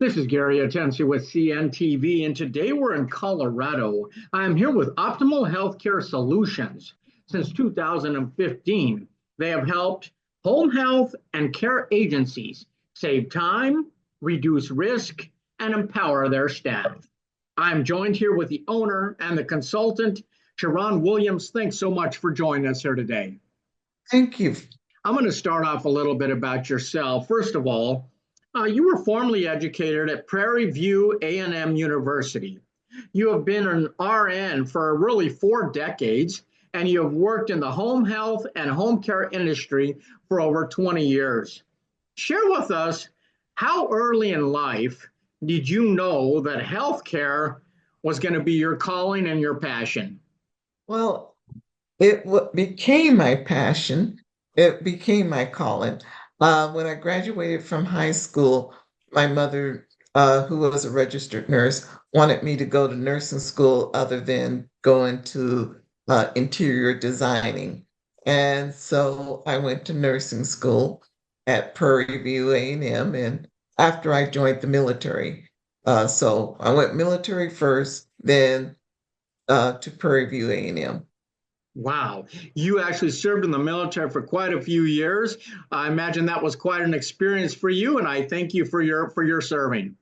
This is Gary Atencio with CNTV, and today we're in Colorado. I'm here with Optimal Healthcare Solutions. Since 2015, they have helped home health and care agencies save time, reduce risk, and empower their staff. I'm joined here with the owner and the consultant, Sharron Williams. Thanks so much for joining us here today. Thank you. I'm going to start off a little bit about yourself. First of all, you were formerly educated at Prairie View A&M University. You have been an RN for really 4 decades, and you have worked in the home health and home care industry for over 20 years. Share with us, how early in life did you know that healthcare was going to be your calling and your passion? Well, became my passion. It became my calling. When I graduated from high school, my mother, who was a registered nurse, wanted me to go to nursing school other than going to interior designing. And so I went to nursing school at Prairie View A&M, and after I joined the military. So I went military first, then to Prairie View A&M. Wow, you actually served in the military for quite a few years. I imagine that was quite an experience for you, and I thank you for your serving.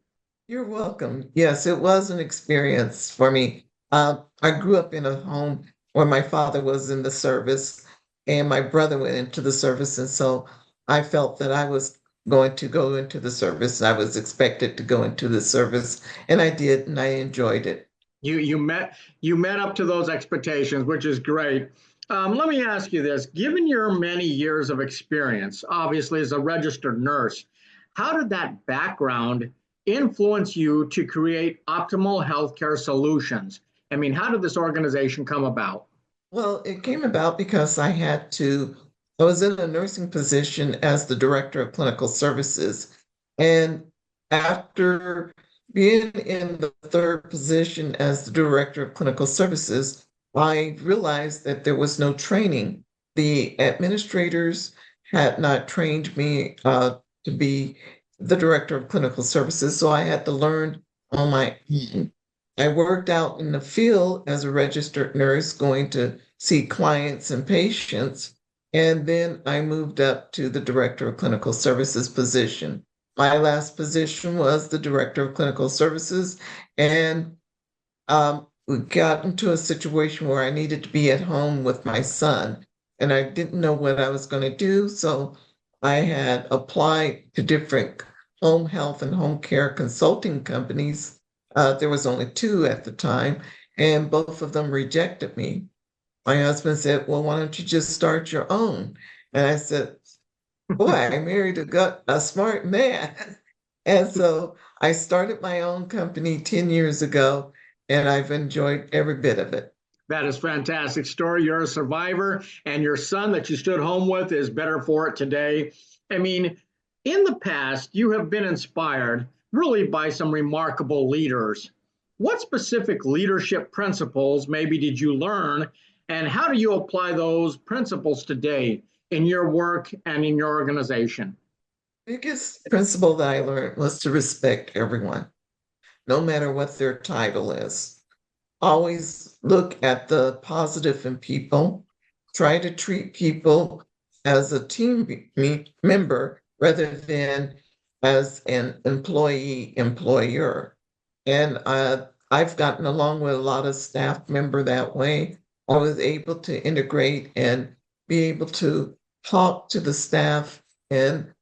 You're welcome. Yes, it was an experience for me. I grew up in a home where my father was in the service and my brother went into the service. And so I felt that I was going to go into the service. I was expected to go into the service, and I did, and I enjoyed it. You met up to those expectations, which is great. Let me ask you this: given your many years of experience, obviously as a registered nurse, how did that background influence you to create optimal healthcare solutions? I mean, how did this organization come about? Well, it came about because I was in a nursing position as the director of clinical services. And after being in the third position as the director of clinical services, I realized that there was no training. The administrators had not trained me to be the director of clinical services, so I had to learn on my own. I worked out in the field as a registered nurse, going to see clients and patients. And then I moved up to the director of clinical services position. My last position was the director of clinical services. And we got into a situation where I needed to be at home with my son. And I didn't know what I was going to do. So I had applied to different home health and home care consulting companies. There was only 2 at the time, and both of them rejected me. My husband said, "Well, why don't you just start your own?" And I said, "Boy, I married a smart man." And so I started my own company 10 years ago, and I've enjoyed every bit of it. That is a fantastic story. You're a survivor, and your son that you stood home with is better for it today. I mean, in the past, you have been inspired really by some remarkable leaders. What specific leadership principles maybe did you learn, and how do you apply those principles today in your work and in your organization? Biggest principle that I learned was to respect everyone, no matter what their title is. Always look at the positive in people, try to treat people as a member rather than as an employee employer. And I've gotten along with a lot of staff member that way. I was able to integrate and be able to talk to the staff and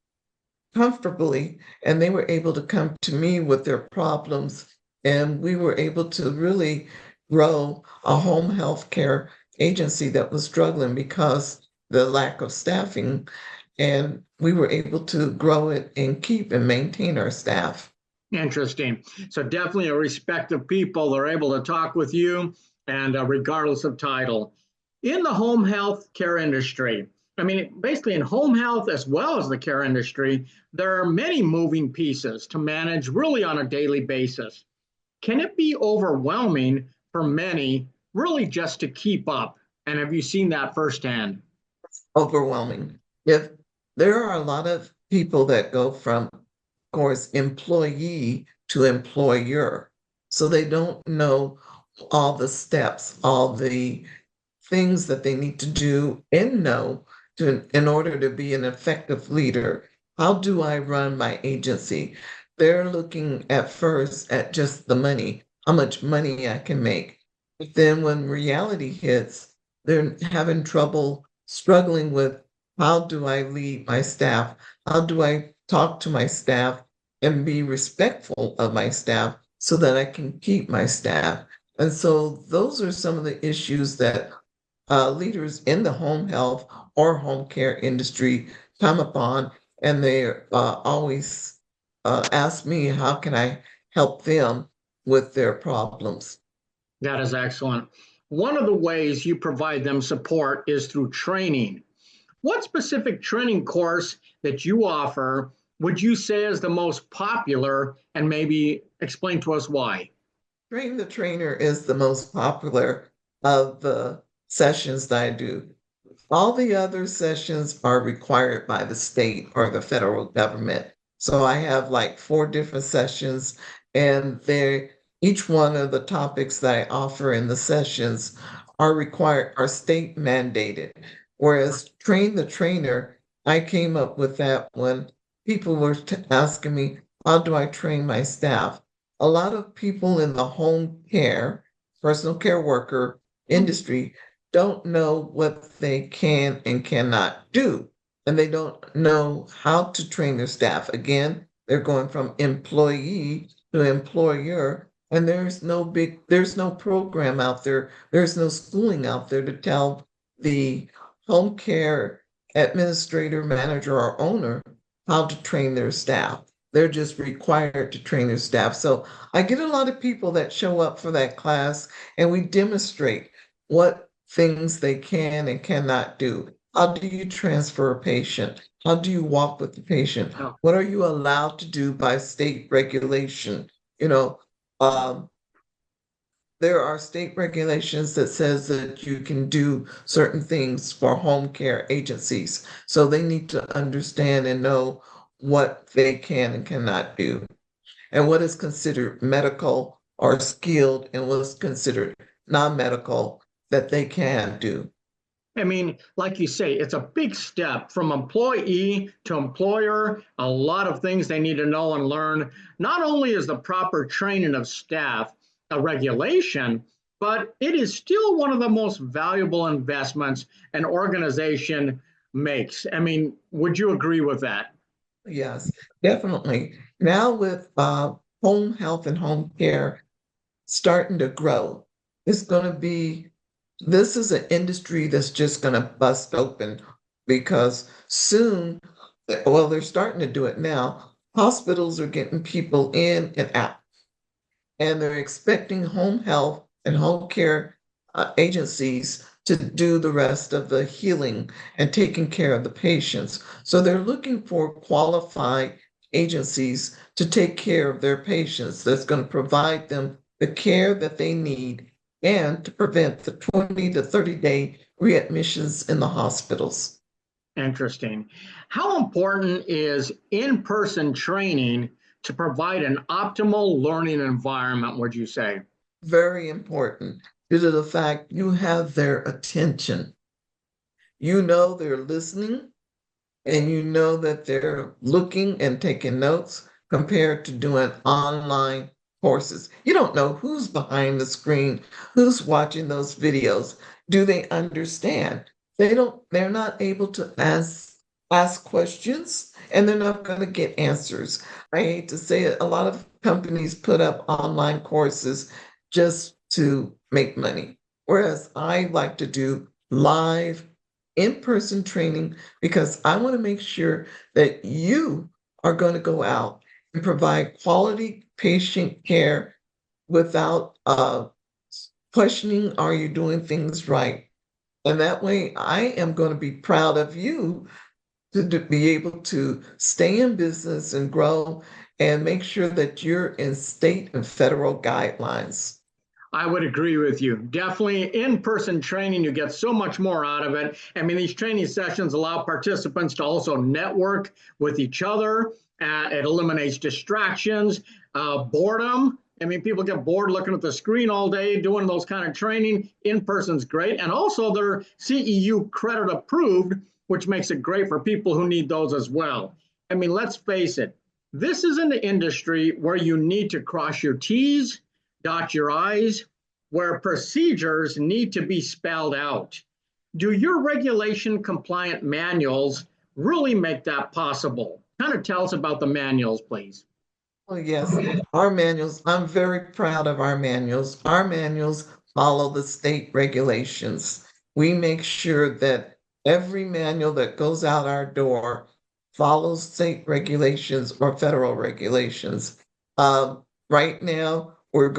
comfortably, and they were able to come to me with their problems, and we were able to really grow a home health care agency that was struggling because the lack of staffing, and we were able to grow it and keep and maintain our staff. Interesting. So definitely a respect of people. They're able to talk with you, and regardless of title. In the home health care industry, I mean, basically in home health as well as the care industry, there are many moving pieces to manage really on a daily basis. Can it be overwhelming for many really just to keep up? And have you seen that firsthand? Overwhelming. If there are a lot of people that go from course, employee to employer. So they don't know all the steps, all the things that they need to do and know in order to be an effective leader. How do I run my agency? They're looking at first at just the money, how much money I can make. But then when reality hits, they're having trouble struggling with how do I lead my staff? How do I talk to my staff and be respectful of my staff so that I can keep my staff? And so those are some of the issues that leaders in the home health or home care industry come upon, and they always ask me, how can I help them with their problems? That is excellent. One of the ways you provide them support is through training. What specific training course that you offer would you say is the most popular, and maybe explain to us why? Train the Trainer is the most popular of the sessions that I do. All the other sessions are required by the state or the federal government. So I have like four different sessions, and they each one of the topics that I offer in the sessions are state mandated. Whereas Train the Trainer, I came up with that when people were asking me, how do I train my staff? A lot of people in the home care, personal care worker industry don't know what they can and cannot do. And they don't know how to train their staff. Again, they're going from employee to employer, and there's no program out there, there's no schooling out there to tell the home care administrator, manager, or owner how to train their staff. They're just required to train their staff. So I get a lot of people that show up for that class, and we demonstrate what things they can and cannot do. How do you transfer a patient? How do you walk with the patient? Oh, What are you allowed to do by state regulation? You know, um, there are state regulations that says that you can do certain things for home care agencies. So they need to understand and know what they can and cannot do, and what is considered medical or skilled and what is considered non-medical that they can do. I mean, like you say, it's a big step from employee to employer. A lot of things they need to know and learn. Not only is the proper training of staff a regulation, but it is still one of the most valuable investments an organization makes. I mean, would you agree with that? Yes, definitely. Now with home health and home care starting to grow, it's going to be, this is an industry that's just going to bust open because soon, well, they're starting to do it now. Hospitals are getting people in and out, and they're expecting home health and home care agencies to do the rest of the healing and taking care of the patients. So they're looking for qualified agencies to take care of their patients that's going to provide them the care that they need and to prevent the 20 to 30-day readmissions in the hospitals. Interesting. How important is in person training to provide an optimal learning environment, would you say? Very important due to the fact you have their attention. You know they're listening, and you know that they're looking and taking notes compared to doing online courses. You don't know who's behind the screen, who's watching those videos. Do they understand? They're not able to ask questions, and they're not going to get answers. I hate to say it, a lot of companies put up online courses just to make money. Whereas I like to do live in-person training because I want to make sure that you are going to go out and provide quality patient care without questioning, are you doing things right? And that way I am going to be proud of you to be able to stay in business and grow and make sure that you're in state and federal guidelines. I would agree with you. Definitely in-person training, you get so much more out of it. I mean, these training sessions allow participants to also network with each other. It eliminates distractions, boredom. I mean, people get bored looking at the screen all day doing those kind of training. In-person is great. And also they're CEU credit approved, which makes it great for people who need those as well. I mean, let's face it, this is an industry where you need to cross your T's, dot your I's, where procedures need to be spelled out. Do your regulation compliant manuals really make that possible? Kind of tell us about the manuals, please. Oh, yes, our manuals, I'm very proud of our manuals. Our manuals follow the state regulations. We make sure that every manual that goes out our door follows state regulations or federal regulations. Right now, we're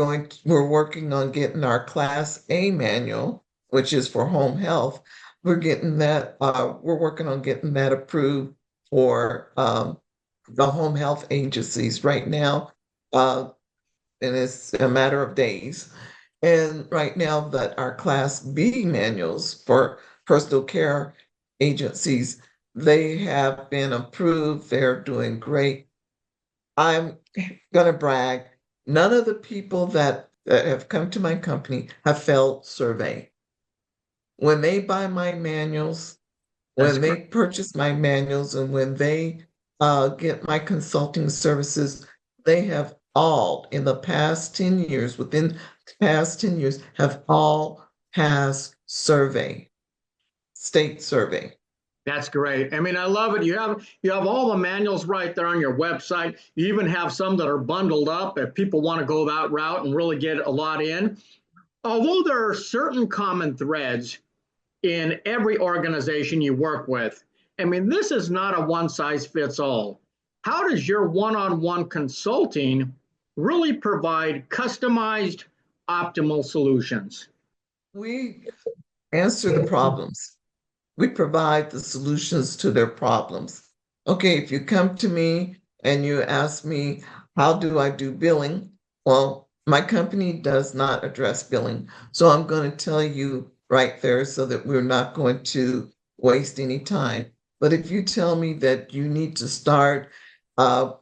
working on getting our Class A manual, which is for home health. We're working on getting that approved for the home health agencies right now, uh, and it's a matter of days. And right now, that our Class B manuals for personal care agencies, they have been approved. They're doing great. I'm gonna brag. None of the people that have come to my company have failed survey. When they buy my manuals, That's when they purchase my manuals and when they get my consulting services, they have all, in the past 10 years, within the past 10 years, have all passed survey, state survey. That's great. I mean, I love it. You have all the manuals right there on your website. You even have some that are bundled up if people want to go that route and really get a lot in. Although there are certain common threads in every organization you work with, I mean, this is not a one size fits all. How does your one-on-one consulting really provide customized, optimal solutions? We answer the problems. We provide the solutions to their problems. Okay, if you come to me and you ask me, how do I do billing? Well, my company does not address billing. So I'm going to tell you right there so that we're not going to waste any time. But if you tell me that you need to start, uh,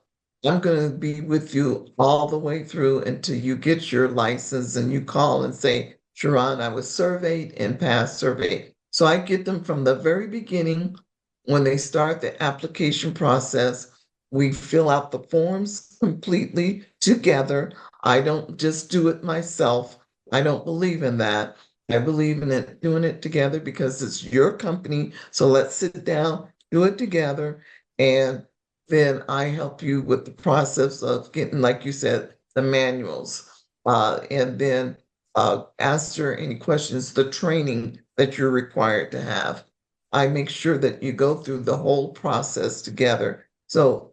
I'm going to be with you all the way through until you get your license and you call and say, Sharron, I was surveyed and passed survey. So I get them from the very beginning when they start the application process. We fill out the forms completely together. I don't just do it myself. I don't believe in that. I believe in it doing it together because it's your company. So let's sit down, do it together, and then I help you with the process of getting, like you said, the manuals, and then answer any questions, the training that you're required to have. I make sure that you go through the whole process together. So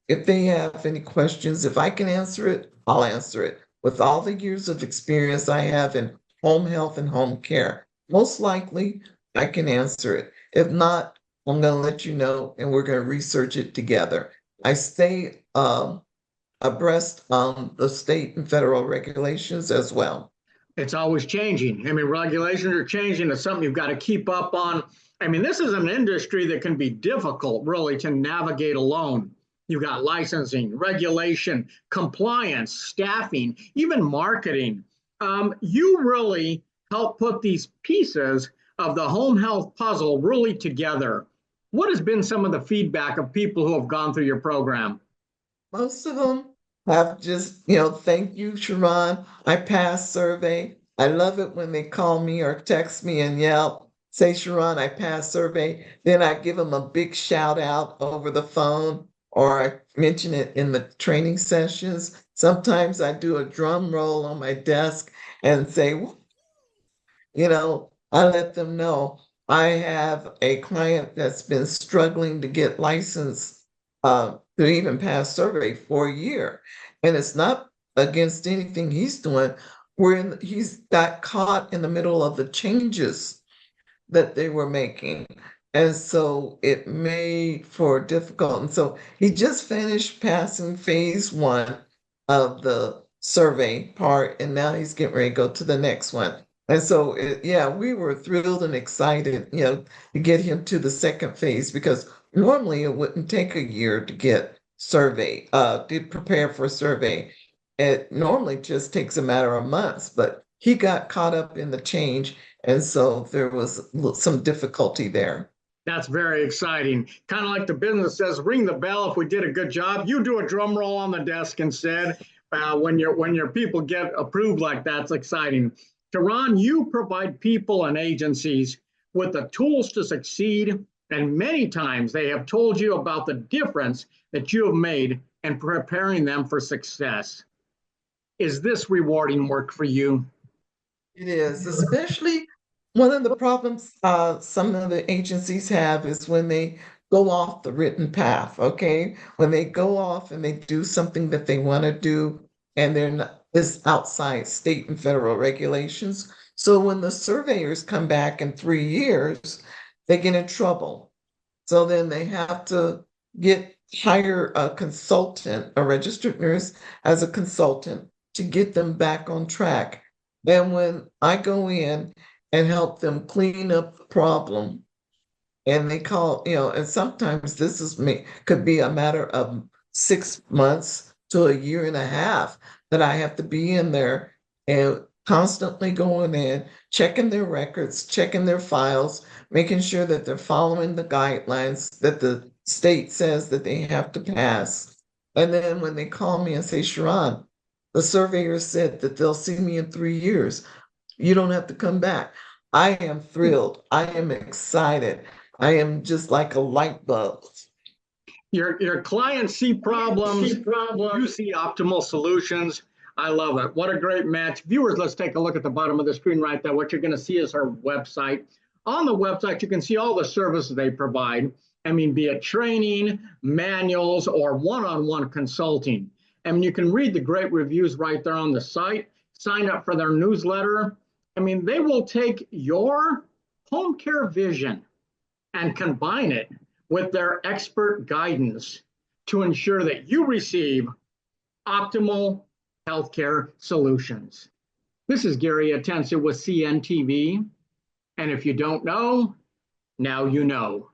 if they have any questions, if I can answer it, I'll answer it. With all the years of experience I have in home health and home care, most likely I can answer it. If not, I'm going to let you know and we're going to research it together. I stay abreast on the state and federal regulations as well. It's always changing. I mean, regulations are changing. It's something you've got to keep up on. I mean, this is an industry that can be difficult, really, to navigate alone. You've got licensing, regulation, compliance, staffing, even marketing. You really help put these pieces of the home health puzzle really together. What has been some of the feedback of people who have gone through your program? Most of them have just, thank you, Sharron. I passed survey. I love it when they call me or text me and yell, say, Sharron, I passed survey. Then I give them a big shout out over the phone or I mention it in the training sessions. Sometimes I do a drum roll on my desk and say, I let them know I have a client that's been struggling to get licensed to even pass survey for a year. And it's not against anything he's doing. He's got caught in the middle of the changes that they were making. And so it made for difficult. And so he just finished passing phase one of the survey part, and now he's getting ready to go to the next one. And so, yeah, we were thrilled and excited, to get him to the second phase because normally it wouldn't take a year to get to prepare for a survey. It normally just takes a matter of months, but he got caught up in the change, and so there was some difficulty there. That's very exciting. Kind of like the business says, ring the bell if we did a good job. You do a drum roll on the desk instead. When your people get approved like that, it's exciting. Sharron, you provide people and agencies with the tools to succeed, and many times they have told you about the difference that you have made in preparing them for success. Is this rewarding work for you? It is, especially one of the problems some of the agencies have is when they go off the written path, okay? When they go off and they do something that they want to do and they're not, it's outside state and federal regulations. So when the surveyors come back in 3 years, they get in trouble. So then they have to hire a consultant, a registered nurse as a consultant to get them back on track. Then when I go in and help them clean up the problem, and they call, and sometimes could be a matter of 6 months to a year and a half that I have to be in there and constantly going in, checking their records, checking their files, making sure that they're following the guidelines that the state says that they have to pass. And then when they call me and say, Sharron, the surveyor said that they'll see me in 3 years. You don't have to come back. I am thrilled. I am excited. I am just like a light bulb. Your clients see problems, you see optimal solutions. I love it. What a great match. Viewers, let's take a look at the bottom of the screen right there. What you're going to see is her website. On the website, you can see all the services they provide. I mean, be it training, manuals, or one-on-one consulting. I mean, you can read the great reviews right there on the site. Sign up for their newsletter. I mean, they will take your home care vision and combine it with their expert guidance to ensure that you receive optimal healthcare solutions. This is Gary Atencio with CNTV. And if you don't know, now you know.